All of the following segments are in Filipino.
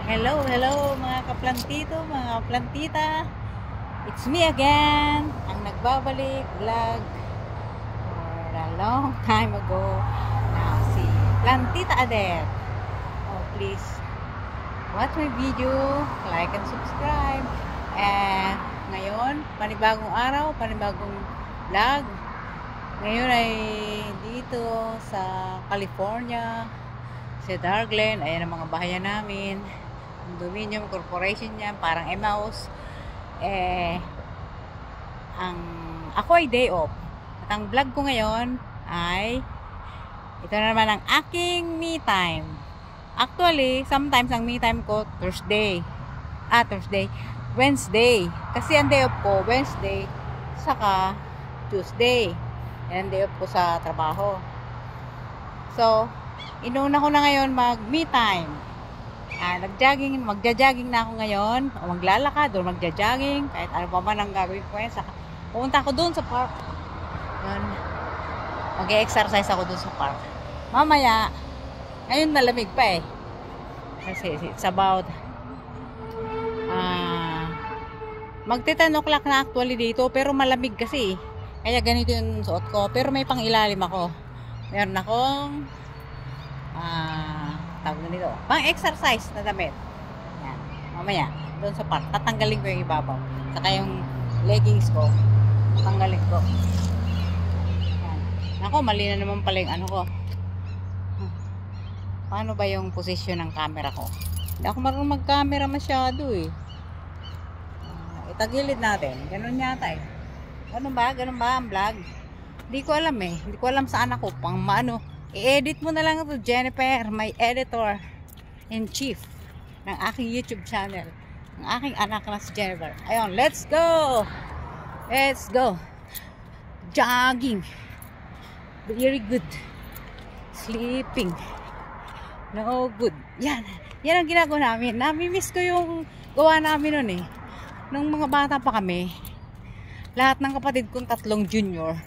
Hello, hello mga kaplantito, mga plantita. It's me again, ang nagbabalik vlog for a long time ago na si Plantita Adet. Oh, please watch my video, like and subscribe. And ngayon, panibagong araw, panibagong vlog. Ngayon ay dito sa California, sa Darkland. Ayan ang mga bahayan namin. Condominium corporation niya, parang Emmaus. Ako ay day off. At ang vlog ko ngayon ay ito na naman ang aking me time. Actually, sometimes ang me time ko Wednesday. Kasi ang day off ko Wednesday saka Tuesday. Yan ang day off ko sa trabaho. So, inuna ko na ngayon mag me time. Magja-jogging na ako ngayon, o maglalakad o magja-jogging, kahit ano pa man ang gagawin ko yan. Pupunta ako doon sa park. Mag-e-exercise ako doon sa park. Mamaya, ngayon malamig pa eh. Kasi it's about magti 10 o'clock na actually dito, pero malamig kasi. Kaya ganito yung suot ko, pero may pang ilalim ako. Meron akong tawag na nito, pang exercise na damit. Yan. Mamaya, doon sa park, tatanggalin ko yung ibabaw. Saka yung leggings ko, tatanggalin ko. Yan. Ako, mali na naman pala yung ano ko. Paano ba yung position ng camera ko? Hindi ako marunong mag-camera masyado eh. Itagilid natin. Ganun yata eh. Ganun ba? Ganun ba ang vlog? Hindi ko alam eh. Hindi ko alam saan ako. Pang maano. I-edit mo na lang ito, Jennifer, my editor-in-chief ng aking YouTube channel. Ng aking anak na si Jennifer. Ayun, let's go! Let's go! Jogging. Very good. Sleeping. No good. Yan. Yan ang ginagawa namin. Nami-miss ko yung gawa namin nun eh. Nung mga bata pa kami, lahat ng kapatid kong 3 junior,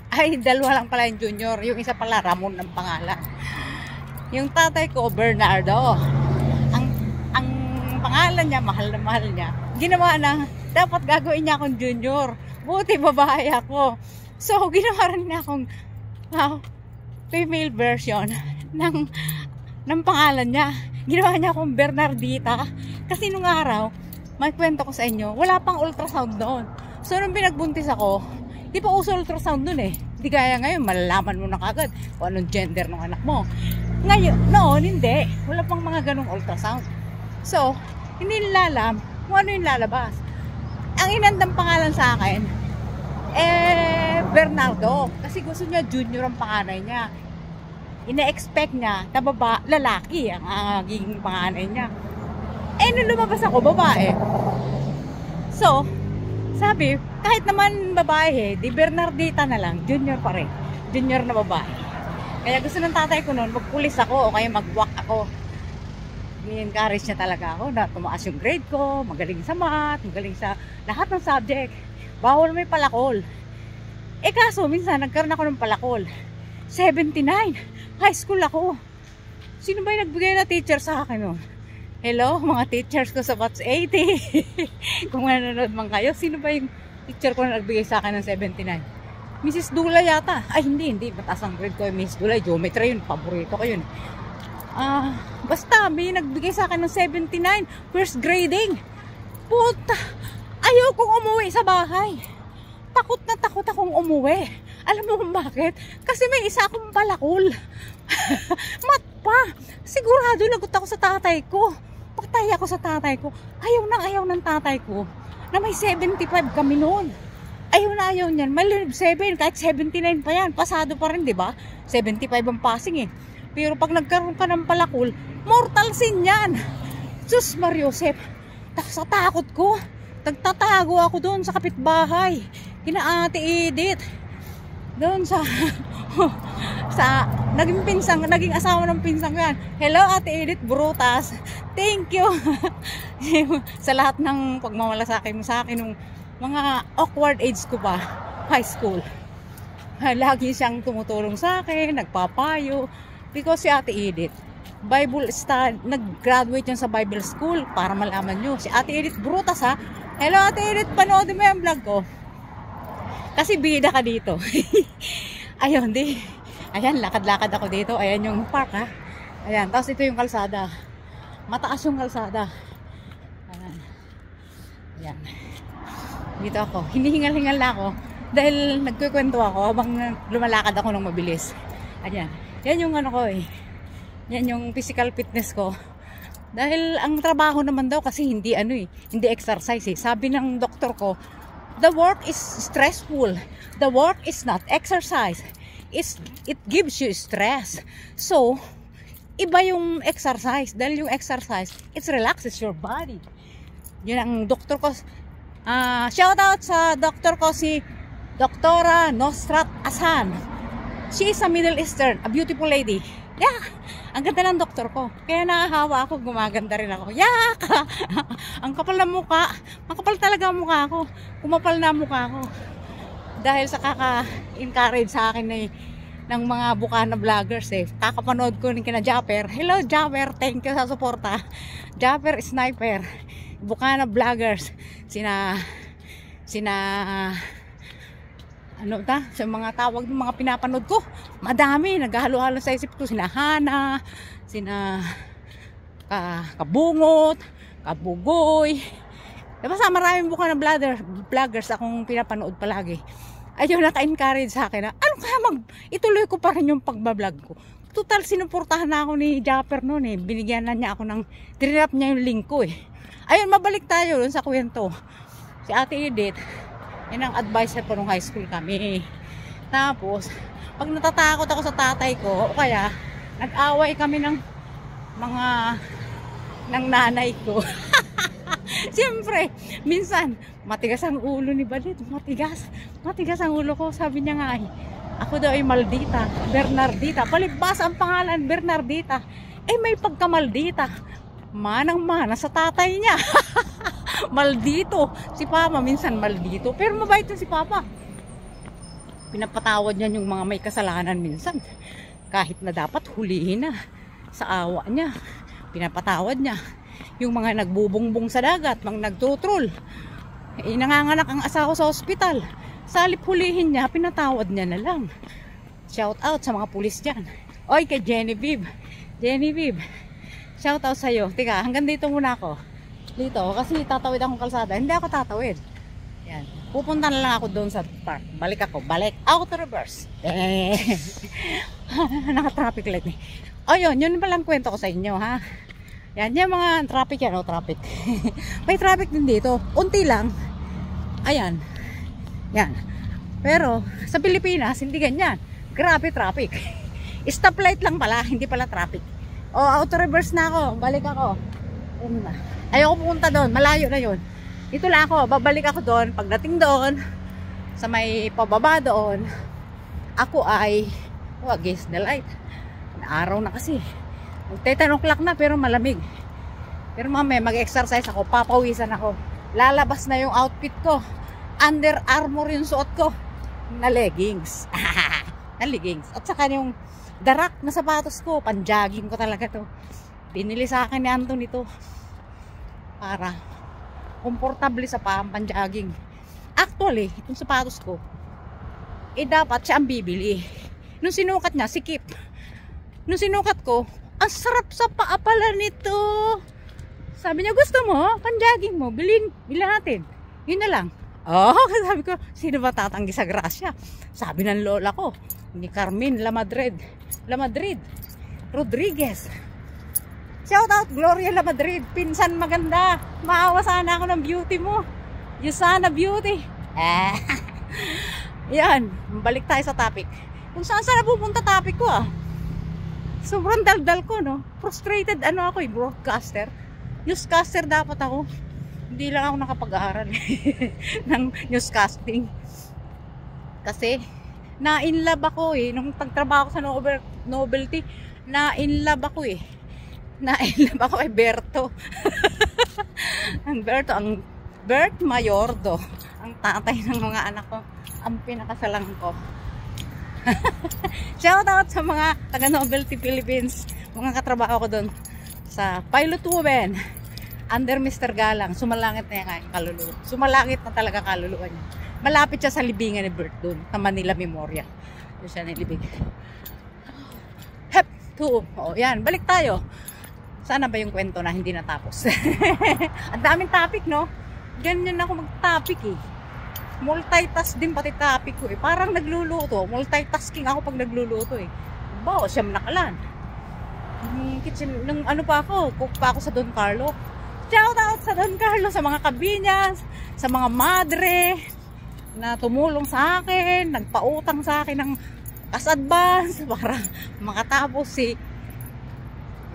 ay, 2 lang pala yung junior. Yung isa pala, Ramon ng pangalan. Yung tatay ko, Bernardo. Ang pangalan niya, mahal na mahal niya. Ginawa na, dapat gagawin niya akong junior. Buti babae ako. So, ginawa rin niya akong female version ng pangalan niya. Ginawa niya akong Bernardita. Kasi nung araw, may kwento ko sa inyo, wala pang ultrasound doon. So, nung pinagbuntis ako, di pa uso ultrasound dun eh. Di kaya ngayon, malalaman mo na kagad kung anong gender ng anak mo. Ngayon, noon, hindi. Wala pang mga ganong ultrasound. So, hindi nila alam kung ano yung lalabas. Ang inandang pangalan sa akin, Bernardo. Kasi gusto niya junior ang panganay niya. Ina-expect niya na lalaki ang magiging panganay niya. Nung lumabas ako, babae. So, sabi, kahit naman babae di Bernardita na lang, junior pa rin. Junior na babae. Kaya gusto ng tatay ko noon, magpulis ako o kaya mag-walk ako. Ni-encourage niya talaga ako na tumaas yung grade ko, magaling sa math, magaling sa lahat ng subject. Bawal may palakol. Kaso, minsan nagkaroon ako ng palakol. 79. High school ako. Sino ba yung nagbigay na teacher sa akin noon? Hello, mga teachers ko sa Batch 80. Kung nanonood man kayo, sino ba yung teacher ko na nagbigay sa akin ng 79? Mrs. Dula yata. Ay, hindi. Mataas ang grade ko. Mrs. Dula, geometry yun. Paborito ko yun. Basta, may nagbigay sa akin ng 79. First grading. Puta, ayaw kong umuwi sa bahay. Takot na takot akong umuwi. Alam mo kung bakit? Kasi may isa akong palakol. Mat pa. Sigurado lagot ako sa tatay ko. Patay ako sa tatay ko. Ayaw ng tatay ko na may 75 kami noon. Ayaw niyan. May 7, kahit 79 pa yan. Pasado pa rin, di ba? 75 ang passing eh. Pero pag nagkaroon ka ng palakol, mortal sin yan. Sus Mariosep. Sa takot ko. Nagtatago ako doon sa kapitbahay. Kina Ate Edith. Doon sa naging asawa ng pinsang ko yan. Hello Ate Edith Brutas. Thank you sa lahat ng pagmamalasakit mo sa akin nung mga awkward age ko pa, high school. Lagi siyang tumutulong sa akin, nagpapayo. Because si Ate Edith, Bible study, nag-graduate yan sa Bible school para malaman nyo. Si Ate Edith Brutas ha. Hello Ate Edith, panoodin mo yung vlog ko. Kasi bida ka dito. Ayun, ayan, lakad-lakad ako dito. Ayan yung park ha. Ayan, tapos ito yung kalsada. Mataas yung kalsada. Ayan. Ayan. Dito ako. Hinihingal-hingal na ako. Dahil nagkukwento ako habang lumalakad ako ng mabilis. Ayan. Yan yung ano ko eh. Yan yung physical fitness ko. Dahil ang trabaho naman daw kasi hindi ano eh. Hindi exercise eh. Sabi ng doktor ko, the work is stressful. The work is not exercise. It gives you stress. So, iba yung exercise. Dahil yung exercise, it relaxes your body. Yun ang doktor ko. Shout out sa doktor ko si Doktora Nosrat Asan. She is a Middle Eastern, a beautiful lady. Yeah, ang ganda ng doktor ko. Kaya nakahawa ako, gumaganda rin ako. Yeah, ang kapal na mukha. Makapal talaga ang mukha ko. Kumapal na ang mukha ko. Dahil sa kaka-encourage sa akin ng mga Bukana vloggers eh. Kakapanood ko ng kina Japper. Hello Japper, thank you sa suporta. Japper Sniper. Bukana vloggers. Ano ta? Sa mga tawag ng mga pinapanood ko, madami, naghahalo-halo sa isip ko. Sina Hana, sina Kabungot, Kabugoy. Basta maraming Bukana vloggers akong pinapanood palagi. Ayun, naka-encourage sa akin na, ano kaya ituloy ko pa rin yung pagbablog ko. Total, sinuportahan na ako ni Japper noon eh. Binigyan na niya ako ng, tinrap niya yung link ko eh. Ayun, mabalik tayo dun sa kwento. Si Ate Edith, yan ang advisor ko nung high school kami. Tapos, pag natatakot ako sa tatay ko, o kaya, nag-away kami ng nanay ko. Siyempre, minsan, matigas ang ulo ni Balit. Matigas ang ulo ko. Sabi niya nga, ako daw ay Maldita, Bernardita. Palibas ang pangalan, Bernardita. Eh, may pagka-Maldita. Manang-mana sa tatay niya. Maldito. Si Papa minsan maldito. Pero mabait na si Papa. Pinapatawad niya yung mga may kasalanan minsan. Kahit na dapat hulihin na. Sa awa niya. Pinapatawad niya. Yung mga nagbubungbong sa dagat, mga nagtutrol. Eh, nanganganak ang asawa sa ospital. Sa halip hulihin niya, pinatawad niya na lang. Shout out sa mga pulis dyan. Oy, kay Genevieve. Genevieve, shout out sa'yo. Tika, hanggang dito muna ako. Dito, kasi tatawid akong kalsada. Hindi ako tatawid. Yan. Pupunta na lang ako doon sa park. Balik ako. Balik. Auto reverse. Naka-traffic light eh. Ayun, yun palang kwento ko sa inyo ha. Yan, yung mga traffic yan. Traffic. May traffic din dito. Unti lang. Ayan. Yan. Pero, sa Pilipinas, hindi ganyan. Grabe traffic. Stoplight lang pala. Hindi pala traffic. O, auto reverse na ako. Balik ako. Ayun na. Ayoko pumunta doon, malayo na yun. Ito lang ako, babalik ako doon. Pagdating doon, sa may pababa doon, ako ay, against the light. Araw na kasi. 10 o'clock na pero malamig. Pero mamaya mag-exercise ako, papawisan ako. Lalabas na yung outfit ko. Under Armour yung suot ko. Na leggings. Na leggings. At saka yung darak na sapatos ko, panjogging ko talaga to. Pinili sa akin ni Anton ito. Para komportable sa panjogging. Actually, itong sapatos ko, dapat siya ang bibili. Nung sinukat niya, sikip. Nung sinukat ko, ang sarap sa paa pala nito. Sabi niya, gusto mo? Panjogging mo, bilhin natin. Yun na lang. Oh, sabi ko, sino ba tatanggi sa grasya? Sabi ng lola ko, ni Carmen La Madrid Rodriguez. Shout out Gloria La Madrid, pinsan maganda. Maawa sana ako ng beauty mo. Yusana Beauty. Yan, balik tayo sa topic. Kung saan pupunta topic ko ah. Sobrang daldal ko no. Frustrated ako broadcaster. Newscaster dapat ako. Hindi lang ako nakapag-aaral ng newscasting. Kasi na-inlove ako nung pagtrabaho ko sa Novelty, na-inlove ako na-inlove ako kay Berto. ang Bert Mayordo, ang tatay ng mga anak ko, ang pinakasalang ko. Shout out sa mga taga Novelty Philippines. Mga katrabaho ko doon sa Pilot Woman under Mr. Galang. Sumalangit na yung kaluluwa. Sumalangit na talaga kaluluwa niya. Malapit siya sa libingan ni Bert doon, sa Manila Memorial. Doon siya nilibig. Hep! 2. O, yan. Balik tayo. Sana ba yung kwento na hindi natapos? Ang daming topic, no? Ganyan ako mag-topic eh. Multitask din pati topic ko eh. Parang nagluluto. Multitasking ako pag nagluluto eh. Bao, siyam nakalan. Kitchen, nung ano pa ako, cook pa ako sa Don Carlo. Shout out sa Don Carlo, sa mga kabinyas, sa mga madre na tumulong sa akin, nagpautang sa akin ng cash advance para makatapos si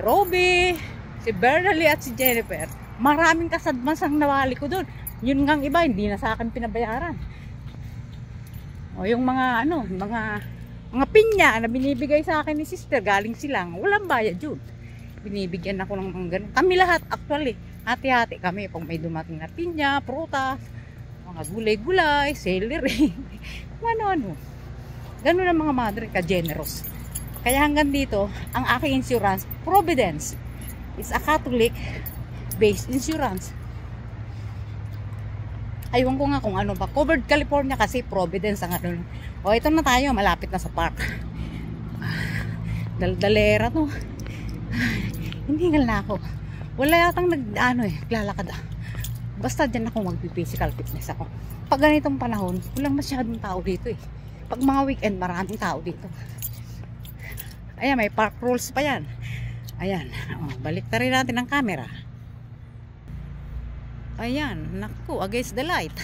Robby, si Bernally at si Jennifer. Maraming cash advance ang nawali ko doon. Yun ngang iba, hindi na sa akin pinabayaran. O yung mga ano, mga pinya na binibigay sa akin ni sister, galing silang, walang bayad yun. Binibigyan ako ng mga ganun. Kami lahat, actually, hati-hati kami pag may dumating na pinya, prutas, mga gulay-gulay, celery, ano-ano. Ganun ang mga madre ka-generous. Kaya hanggang dito, ang aking insurance, Providence, is a Catholic-based insurance. Aywan ko nga kung ano ba. Covered California kasi Providence ang ano. O ito na tayo, malapit na sa park. Daldalera to. Hindi nga na ako. Wala yatang naglalakad. Basta dyan ako mag-physical fitness ako. Pag ganitong panahon, walang masyadong tao dito eh. Pag mga weekend, maraming tao dito. Ayan, may park rules pa yan. Ayan, balik na rin natin ang camera. Ayan, naku, against the light.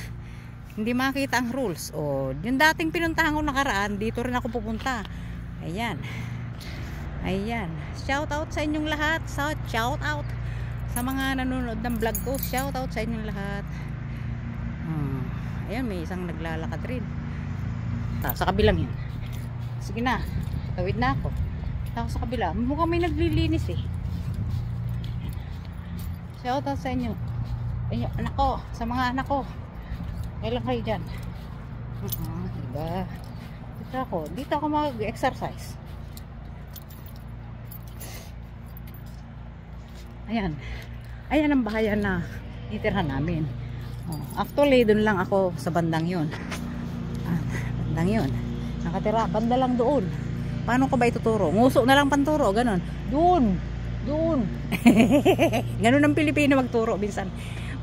Hindi makita ang rules. O, yung dating pinuntahan ko nakaraan, dito rin ako pupunta. Ayan. Ayan. Shout out sa inyong lahat. Shout out sa mga nanonood ng vlog ko. Shout out sa inyong lahat. Ayan, may isang naglalakad rin. Sa kabilang yun. Sige na. Tawid na ako. Ako sa kabila. Mukhang may naglilinis eh. Shout out sa inyo. Ayun, anak ko, sa mga anak ko. Kailan kayo dyan? Diba? Dito ako mag-exercise. Ayan. Ayan ang bahayan na itirhan namin. Actually, dun lang ako sa bandang yun. Bandang yun. Nakatira, banda lang doon. Paano ko ba ituturo? Nguso na lang panturo, ganon. Doon. Ganon ang Pilipino magturo minsan.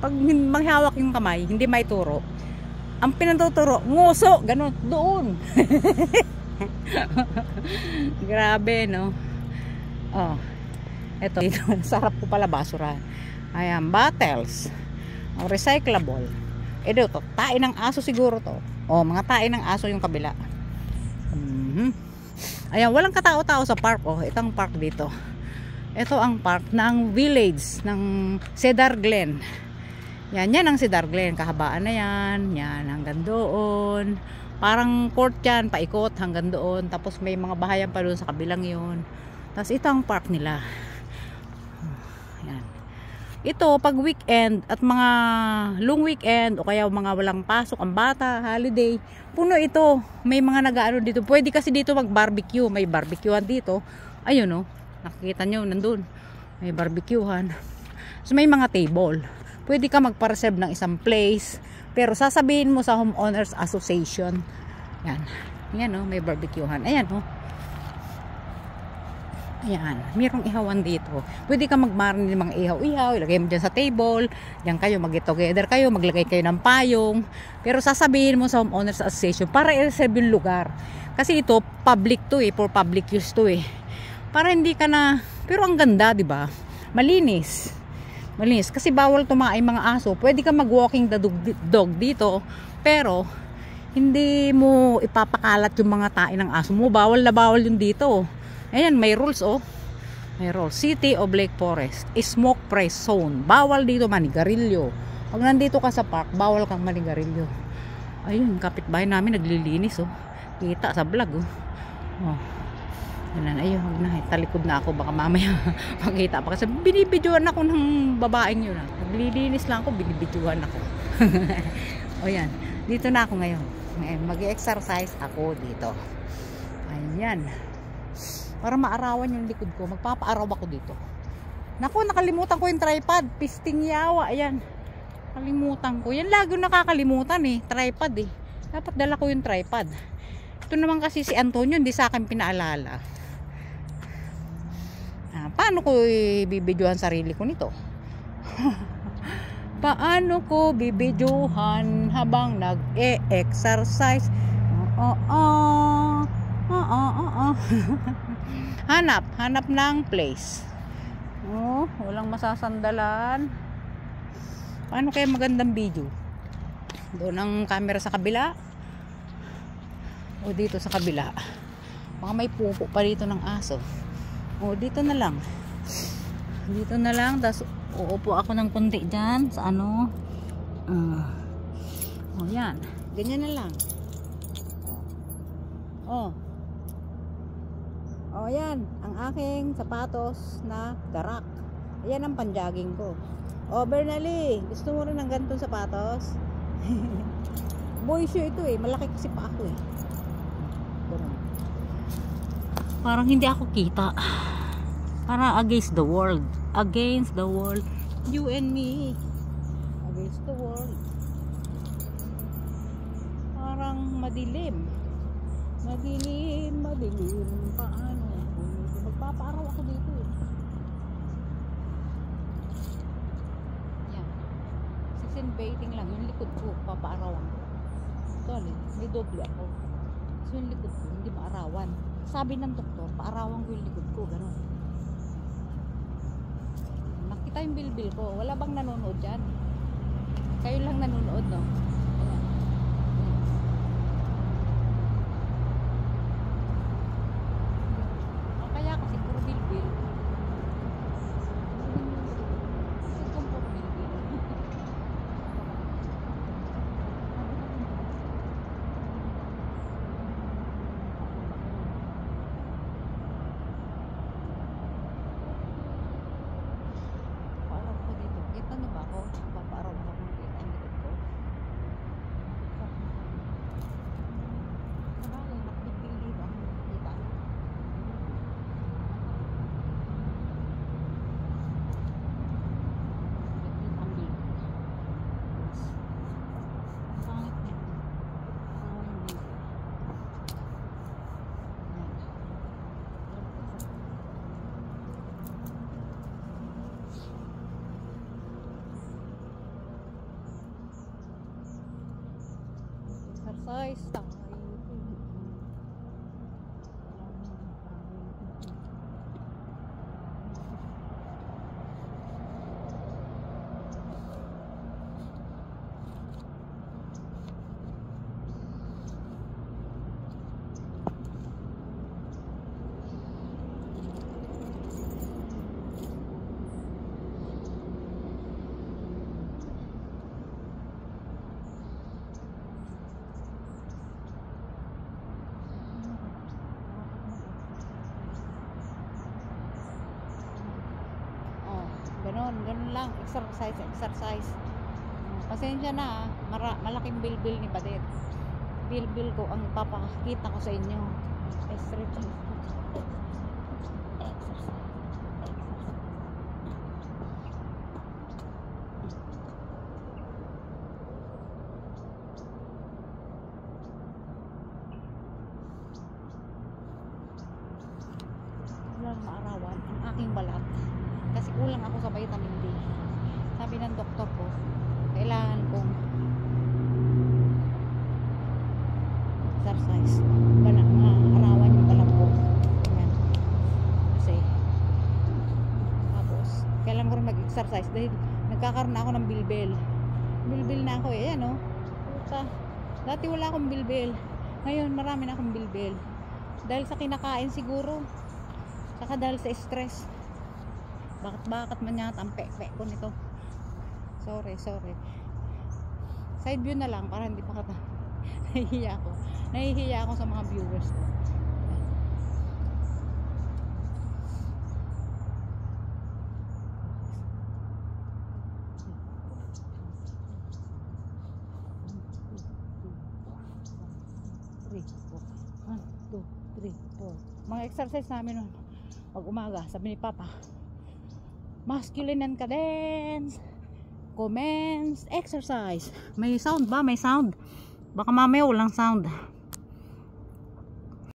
Pag manghawak yung kamay, hindi may turo. Ang pinatuturo, nguso, ganun, doon. Grabe, no? Oh, eto, sarap ko pala basura. Ayan, bottles. Recyclable. Ito, tain ng aso siguro to. Oh, mga tain ng aso yung kabila. Ayan, walang katao-tao sa park. Oh, itong park dito. Ito ang park ng village ng Cedar Glen. Yan ang Cedar Glen. Kahabaan na yan. Yan, hanggang doon. Parang court yan, paikot hanggang doon. Tapos may mga bahayan pa doon sa kabilang yun. Tapos ito ang park nila. Yan. Ito, pag weekend at mga long weekend o kaya mga walang pasok ang bata, holiday, puno ito. May mga nag-aano dito. Pwede kasi dito mag-barbecue. May barbecuehan dito. Ayun o. Nakikita nyo, nandun. May barbecuehan. So may mga table. Pwede ka magpa-reserve ng isang place. Pero sasabihin mo sa Homeowners Association. Yan. Yan o, may barbecuehan. Ayan o. Ayan. Mayroong ihawan dito. Pwede ka magmarin ng mga ihaw-ihaw. Ilagay mo dyan sa table. Diyan kayo, mag-get-together kayo. Maglagay kayo ng payong. Pero sasabihin mo sa Homeowners Association para i-reserve yung lugar. Kasi ito, public to eh. For public use to eh. Para hindi ka na... Pero ang ganda, di ba? Malinis. Malinis. Kasi bawal tumaay mga aso. Pwede ka mag-walking the dog dito. Pero, hindi mo ipapakalat yung mga tain ng aso mo. Bawal na bawal yung dito. Ayan, may rules oh. May rules. City of Lake Forest. Smoke free zone. Bawal dito manigarilyo. Pag nandito ka sa park, bawal kang manigarilyo. Ayun, kapitbahay namin naglilinis oh. Kita sa vlog oh. Oh. Ayun, huwag na. Talikod na ako. Baka mamaya makita pa. Kasi binibidyoan ako ng babaeng yun. Naglilinis lang ako, binibidyoan ako. O yan. Dito na ako ngayon. Mag-exercise ako dito. Ayan. para maarawan yung likod ko. Magpapaaraw ako dito. Naku, nakalimutan ko yung tripod. Pisting yawa, ayan. Kalimutan ko. Yan lagi yung nakakalimutan eh, tripod eh. Dapat dala ko yung tripod. Ito naman kasi si Antonio, hindi sa akin pinaalala. Paano ko bibidyohan sarili ko nito? Paano ko bibidyohan habang nag-e-exercise? Hanap ng place. Oh, walang masasandalan. Paano kaya magandang video? Doon ang camera sa kabila o dito sa kabila? Baka may pupo pa dito ng aso. O dito na lang. Dito na lang. Tapos uupo ako ng konti dyan sa ano. O yan. Ganyan na lang. O yan, ang aking sapatos na darak. Ayan ang panjogging ko. O Bernally, gusto mo rin ng ganitong sapatos? Boy shoe ito eh, malaki kasi pa ako eh. Parang hindi ako kita. Para against the world. Against the world. You and me. Against the world. Parang madilim. Madilim. Paano? Magpapaaraw ako dito eh. Yan. Sunbathing lang. Yung likod ko, papaarawan ko. Ito, may doble ako. So yung likod ko, hindi maarawan. Sabi ng doktor, paarawan ko yung likod ko. Ganun. Nakita yung bilbil ko. Wala bang nanonood dyan? Kayo lang nanonood, no? Exercise tayo. Ganun lang, exercise. Pasensya na, malaking bilbil ni Padet. Bilbil ko ang papakita ko sa inyo. Stretching. Walang maarawan ang aking balat. Kasi kulang ako sa vitamin D. Sabi ng doktor ko, kailangan kong exercise para maarawan yung balat ko. Ayan. Kasi tapos kailangan ko rin mag-exercise dahil nagkakaroon na ako ng bilbil. Bilbil na ako eh. Ayan o. Dati wala akong bilbil. Ngayon marami na akong bilbil. Dahil sa kinakain siguro. Saka dahil sa stress. Bakit man yata ang pek-pek ko nito. Sorry. Side view na lang para hindi pa kata. Nahihiya ako sa mga viewers ko. One, two, three, four. Mga exercise namin nun. Pag umaga, sabi ni Papa, masculine and cadence, commence, exercise. May sound ba? May sound. Baka mamaya walang sound.